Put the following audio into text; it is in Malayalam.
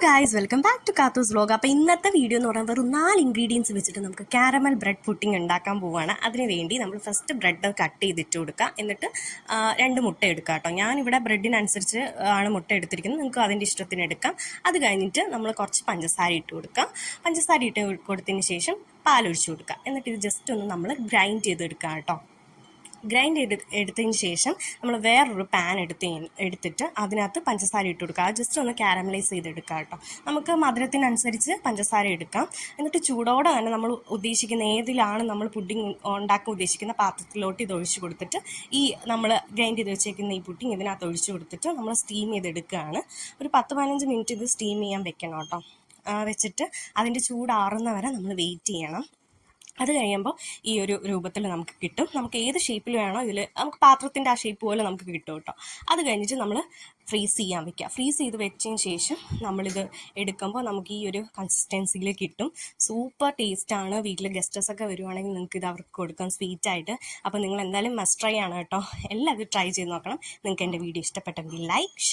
ഗായ്സ്, വെൽക്കം ബാക്ക് ടു കാത്തൂസ് വ്ലോഗ്. അപ്പോൾ ഇന്നത്തെ വീഡിയോ എന്ന് പറയുന്നത് വെറും 4 ഇൻഗ്രീഡിയൻസ് വെച്ചിട്ട് നമുക്ക് കാരമൽ ബ്രെഡ് പുഡിംഗ് ഉണ്ടാക്കാൻ പോവുകയാണ്. അതിന് വേണ്ടി നമ്മൾ ഫസ്റ്റ് ബ്രെഡ് കട്ട് ചെയ്തിട്ട് കൊടുക്കുക. എന്നിട്ട് 2 മുട്ട എടുക്കുക കേട്ടോ. ഞാനിവിടെ ബ്രെഡിനനുസരിച്ച് ആണ് മുട്ട എടുത്തിരിക്കുന്നത്, നിങ്ങൾക്ക് അതിൻ്റെ ഇഷ്ടത്തിന് എടുക്കാം. അത് കഴിഞ്ഞിട്ട് നമ്മൾ കുറച്ച് പഞ്ചസാര ഇട്ട് കൊടുക്കുക. പഞ്ചസാര ഇട്ട് കൊടുത്തതിന് ശേഷം പാലൊഴിച്ച് കൊടുക്കുക. എന്നിട്ട് ഇത് ജസ്റ്റ് ഒന്ന് നമ്മൾ ഗ്രൈൻഡ് ചെയ്തെടുക്കുക കേട്ടോ. ഗ്രൈൻഡ് എടുത്തതിന് ശേഷം നമ്മൾ വേറൊരു പാൻ എടുത്തിട്ട് അതിനകത്ത് പഞ്ചസാര ഇട്ട് കൊടുക്കുക. ജസ്റ്റ് ഒന്ന് കാരമലൈസ് ചെയ്തെടുക്കുക കേട്ടോ. നമുക്ക് മധുരത്തിനനുസരിച്ച് പഞ്ചസാര എടുക്കാം. എന്നിട്ട് ചൂടോടെ തന്നെ നമ്മൾ ഉദ്ദേശിക്കുന്ന ഏതിലാണ് നമ്മൾ പുഡിംഗ് ഉണ്ടാക്കാൻ ഉദ്ദേശിക്കുന്ന പാത്രത്തിലോട്ട് ഇത് ഒഴിച്ച് കൊടുത്തിട്ട് ഈ നമ്മൾ ഗ്രൈൻഡ് ചെയ്ത് വെച്ചേക്കുന്ന ഈ പുഡിംഗ് ഇതിനകത്ത് ഒഴിച്ച് കൊടുത്തിട്ട് നമ്മൾ സ്റ്റീം ചെയ്തെടുക്കുകയാണ്. ഒരു 10-15 മിനിറ്റ് ഇത് സ്റ്റീം ചെയ്യാൻ വെക്കണം കേട്ടോ. വെച്ചിട്ട് അതിൻ്റെ ചൂടാറുന്ന വരെ നമ്മൾ വെയിറ്റ് ചെയ്യണം. അത് കഴിയുമ്പോൾ ഈ ഒരു രൂപത്തിൽ നമുക്ക് കിട്ടും. നമുക്ക് ഏത് ഷേപ്പിൽ വേണോ ഇതിൽ നമുക്ക് പാത്രത്തിൻ്റെ ആ ഷേപ്പ് പോലെ നമുക്ക് കിട്ടും കേട്ടോ. അത് കഴിഞ്ഞിട്ട് നമ്മൾ ഫ്രീസ് ചെയ്യാൻ വെക്കുക. ഫ്രീസ് ചെയ്ത് വെച്ചതിന് ശേഷം നമ്മളിത് എടുക്കുമ്പോൾ നമുക്ക് ഈ ഒരു കൺസിസ്റ്റൻസിയിൽ കിട്ടും. സൂപ്പർ ടേസ്റ്റാണ്. വീട്ടിൽ ഗസ്റ്റസൊക്കെ വരുവാണെങ്കിൽ നിങ്ങൾക്ക് ഇത് അവർക്ക് കൊടുക്കാം സ്വീറ്റായിട്ട്. അപ്പോൾ നിങ്ങൾ എന്തായാലും മസ്റ്റ് ട്രൈ ആണ് കേട്ടോ. എല്ലാവരും ട്രൈ ചെയ്ത് നോക്കണം. നിങ്ങൾക്ക് എൻ്റെ വീഡിയോ ഇഷ്ടപ്പെട്ടെങ്കിൽ ലൈക്ക്, ഷെയർ.